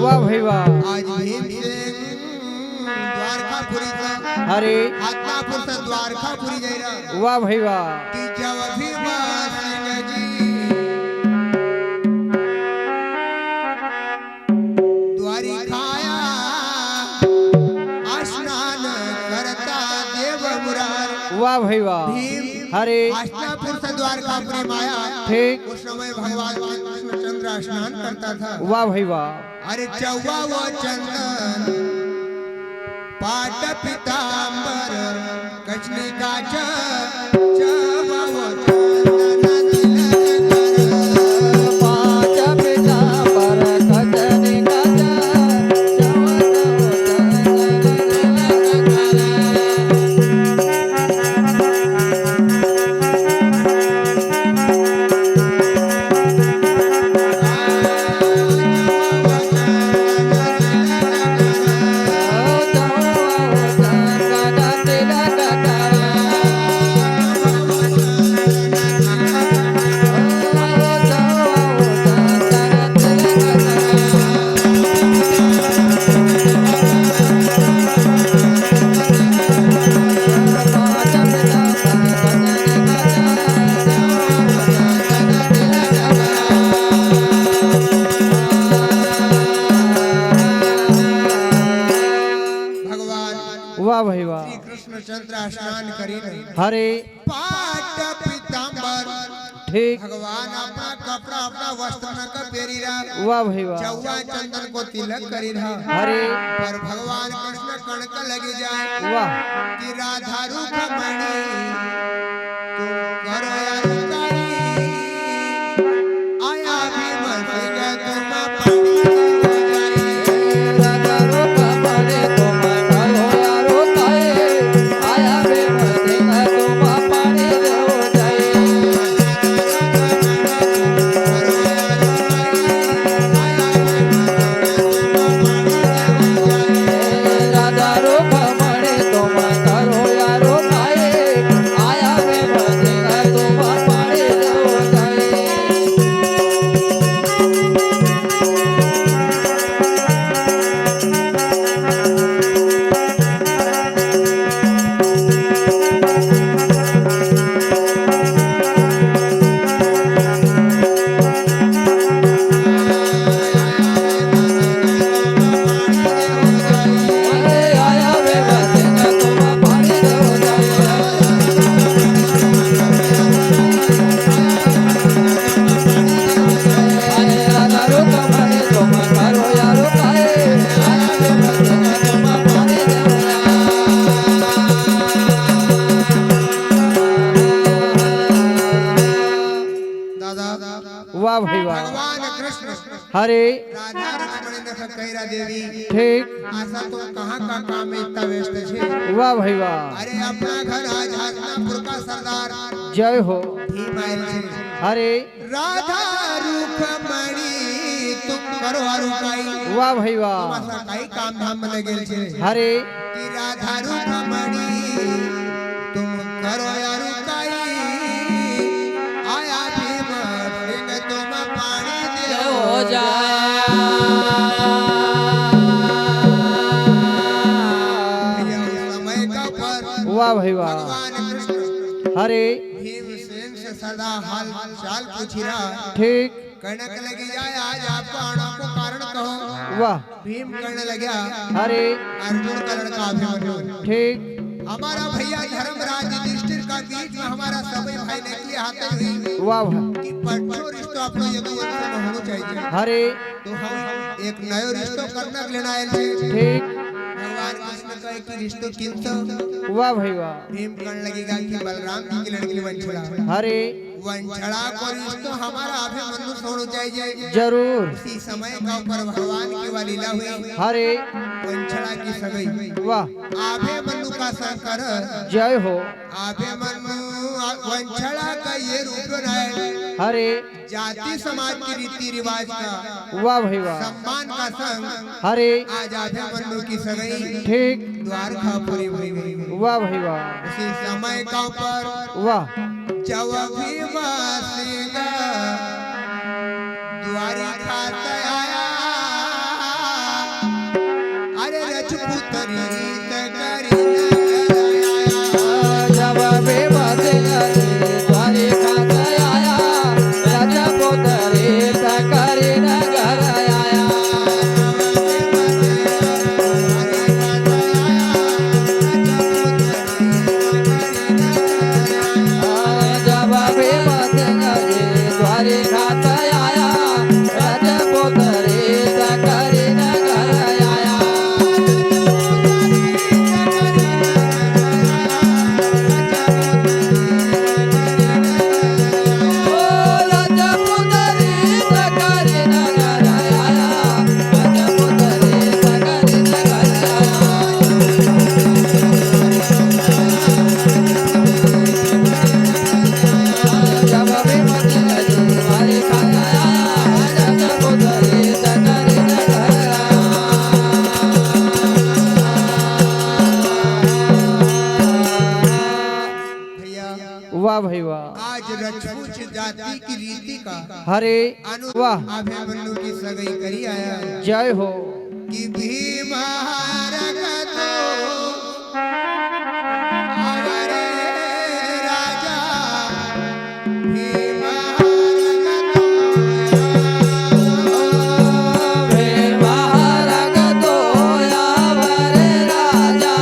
वाह भाई वाह। आज भीमसेन द्वारकापुरीचा अरे आत्मापूर से द्वारकापुरी जायरा वाह भाई वाह। की जब भीमसेन जी द्वारिकाया स्नान करता देव मुरार। वाह भाई वाह। भीम अरे आस्तापुर से द्वारकापुरी माया ठीक। उस समय भगवान श्री कृष्णचंद्र स्नान करता था। वाह भाई वाह। अरे चौवा वो चंदन पाट पीतांबर कचनिकाच चौवा वो चंदन तिलक कर। पाच पीतांबर कचनिकाच वाह भाई वाह। श्री कृष्णचंद्र स्नान करीने अरे पाट पीतांबर ठीक। भगवान अपना कपड़ा अपना वस्त्र न का पेरी रहा। वाह भाई वाह। चौवा चंदन को तिलक करी रहा। अरे पर भगवान कृष्ण कणक लगी जाए वाह। कि राधा रूप मणि तुम करो यार काई आया भीम सिंह तुम पानी हो जाई। राधा रूप मणि तुम करो यारो काए आया भीम सिंह तुम पानी हो जाए। राधा रूप मणि तुम करो यारो काए आया भीम सिंह तुम पानी हो जाए। आया भीम सिंह तुम पानी हो जाए। राधा रूप मणि तुम करो यारो काए आया भीम सिंह तुम पानी हो दादा वाह भाई वाह। भगवान कृष्ण हरे राधा रुक्मिणी ने कैरा देवी ठीक। आशा तुम कहाँ का काम में इतना व्यस्त छे। वाह भाई वाह। अरे अपना घर आज हसनापुर का सरदार जय हो। भीम आयल छे। हरे राधा रुक्मिणी तुम करो रुकाई। वाह भाई वाह। तुम्हारा कई काम धाम में लगेल छे। हरे कि राधा रुक्मिणी तुम करो रुकाई आया भीम सिंह तुम पानी दे हो जाए। समय का पर वाह भाई वाह। भगवान कृष्ण हरे भीमसेन से सदा हाल चाल पूछी रहा। ठीक। कणक लगी जाए आज आपको आना को कारण कहो। वाह। भीम कहने लगा हरे अर्जुन का लड़का अभिमन्यु ठीक। हमारा भैया धर्मराज युधिष्ठिर का बीच में हमारा सभी भाई ने के हाथ हुई वाह भाई। कि पट्टो रिश्तो अपनो यदि वंश में होना चाहिए। हरे तो हम एक नयो रिश्तो करना लेना आयल छे। ठीक। भगवान कृष्ण कहे कि रिश्तो किंतो। वाह भाई वाह। भीम कहने लगेगा कि बलराम जी की लड़की वंशड़ा हरे वंशड़ा को रिश्तो हमारा अभिमन्यु से होना चाहिए। जरूर। उसी समय का ऊपर भगवान की वह लीला हुई हरे वंशड़ा की सगाई। वाह। अभिमन्यु का संकर जय हो। अभिमन्यु वंशड़ा का ये रूप बनाए हरे जाति समाज की रीति रिवाज का वाह भाई वाह। सम्मान का संग हरे आज अभिमन्यु की सगाई ठीक। द्वारकापुरी हुई। वाह भाई वाह। उसी समय का ऊपर वाह। जब भीम सिंह द्वारिका से आया जाति की रीति का हरे वाह अभिमन्यु की सगाई करी आया जय हो कि भीम हरकतो अवरे राजा भीम हरकतो भीम हरकतो यावर राजा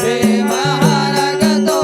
भीम हरकतो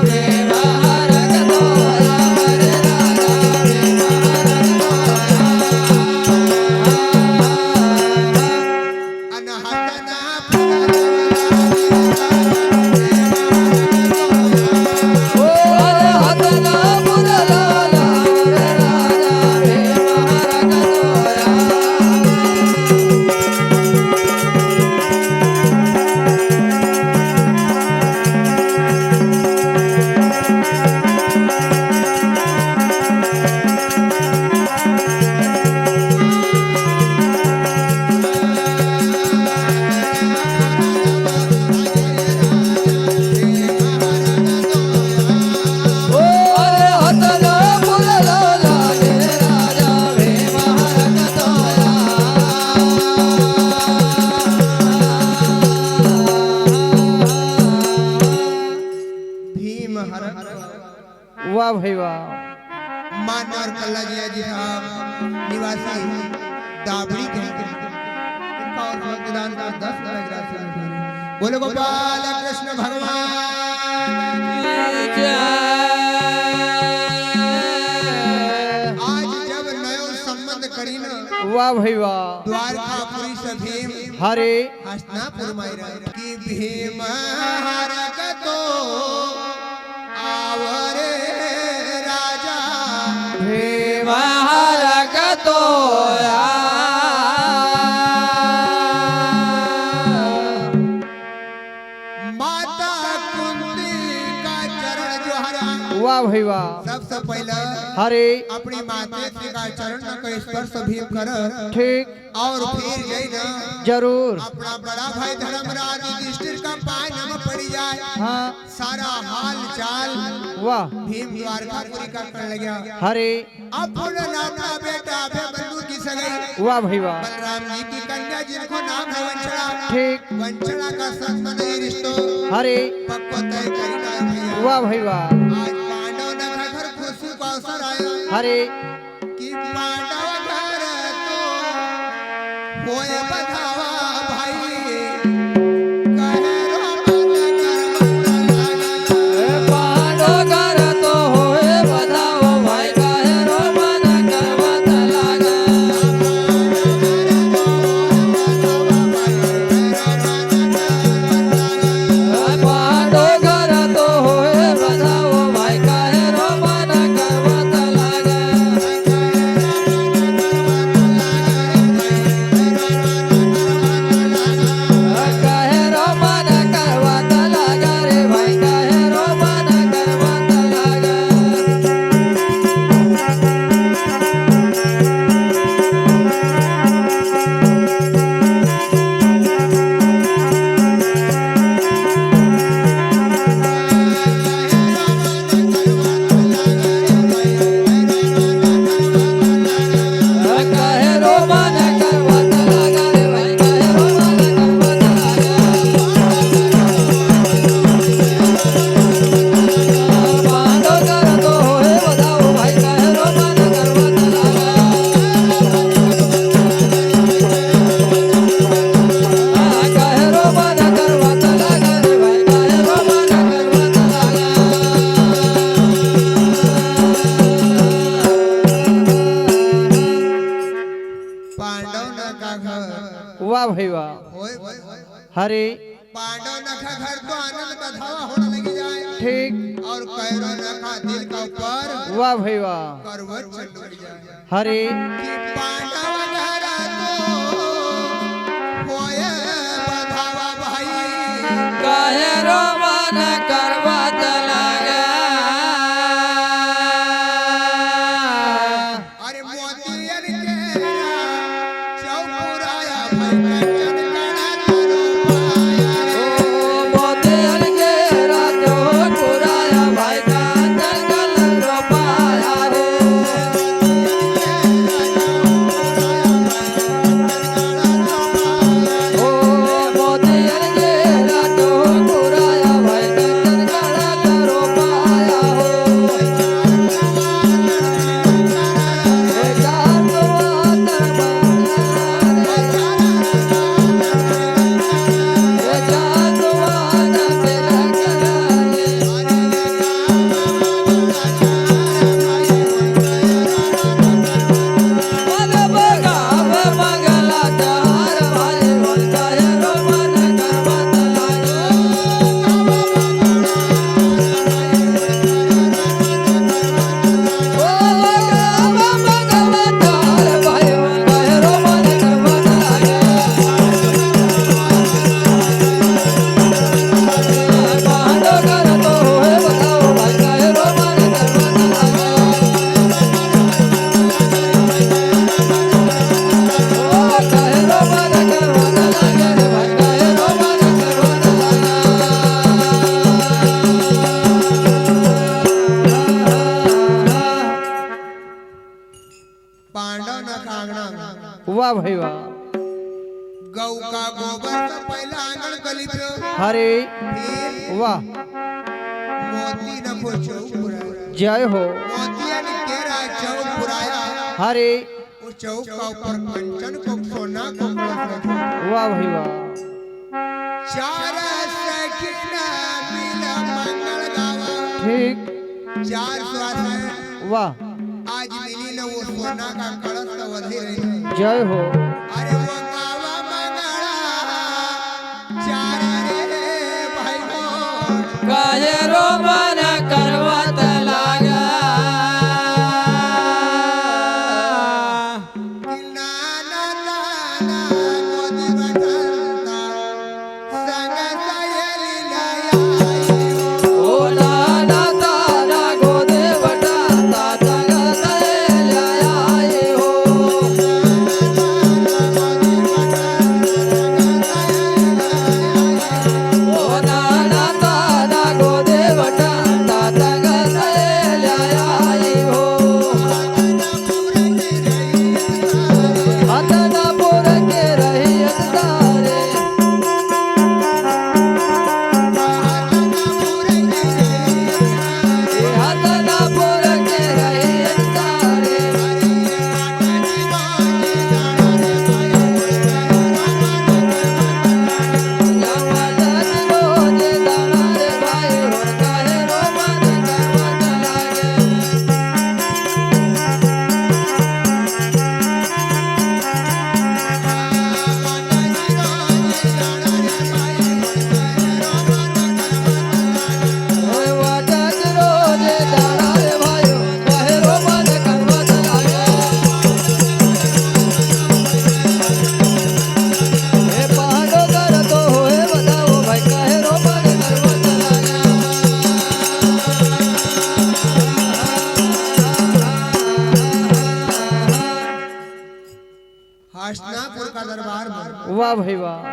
भीम हरकतो यावर राजा अनहतना हतना पुरला राजा भीम हतना पुरला राजा भीम भीम हरकतो वाह भाई वाह मान और कल्ला जी साहब निवासी दाबड़ी के इनका और भक्तदान का 10 ग्रास बोले गोपाल कृष्ण भगवान आज जब नयो संबंध करी न वाह भाई वाह द्वारकापुरी से भीम हरे हस्तिनापुर मायरा की भीम हरकतो आवरे राजा भीम हरकतो माता कुंती का चरण जो हरा वाह भाई वाह सबसे पहले हरे अपनी माते का चरण का स्पर्श भीम कर ठीक और फिर गई ना जरूर अपना बड़ा भाई धर्मराज युधिष्ठिर का पाय नम पड़ी जाए हाँ सारा हाल चाल वाह भीम द्वारकापुरी का करने लगा हरे अपना नाना बेटा अभिमन्यु की सगाई वाह भाई वाह बलराम जी की कन्या जिनको नाम है वंशड़ा ठीक वंशड़ा का संबंध ये रिश्तो हरे पक्को तय करी ना भैया वाह भाई वाह आज पांडव नखा घर खुशी का अवसर आया हरे कि पांडव घर तो होए बधावा भाई कहे रोमन कर पांडो घर तो होए बधाओ भाई काहे रो मन करवत लागा पांडो घर तो होए बधाओ भाई काहे रो मन करवत लागा काहे रो मन करवत लागा रे भाई काहे रो मन करवत लागा काहे रो मन करवत लागा रे भाई काहे रो मन करवत लागा पांडो घर तो होए बधाओ भाई काहे रो मन करवत लागा काहे रो मन करवत लागा रे भाई काहे रो मन करवत पांडव नखा घर वाह भाई वाह होए हरे पांडव नखा घर तो आनंद बधावा होने लगी जाए ठीक और कैरो नखा दिल का ऊपर वाह भाई वाह करवट चल लगी जाए हरे कि पांडव घर तो होए बधावा भाई काहे रो मन करवत लागा अरे मोतियन के चौपुराया भाई कंचन काळा तारो पाया ओ मोती अलगे रातो पुराया भाई कांचन कलर पाया रे ओ मोती अलगे रातो पुराया भाई कांचन कलर पाया हो ए जातो पांडव ना कांगड़ा वाह भाई वाह गौ का गोबर से पहला आंगन गलित हरे फिर वाह मोती न को चौपुराया जय हो मोतिया ने केरा चौपुराया हरे उस चौक का ऊपर कंचन को सोना को कलश रखा वाह भाई वाह चार सखीना मिला मंगल गावा ठीक 400 है वाह आज मिली न वो सोना का कलश तो वधी रही जय हो अरे वो गावा मंगला चार रे भाई मोर काहे रो मन करवत लागा नाना नाना गोदी बटंता संग सहेली लाया ओ नाना तारा गोदे बटाता तंग सहेल्या आई हो ओ नाना तारा गोदे बटाता तंग सहेल्या आई हो हातना पोर के रही तारे हातना पोर के रही तारे जमदत रोज दाना रे भाई हो काहे रो मन करवत लागे ओए वादत रोज दाना रे भाई हो काहे रो मन करवत लागे ए पांडो कर तो होए बताओ भाई काहे रो मन करवत लागे हसनापुर का दरबार में वाह भाई वाह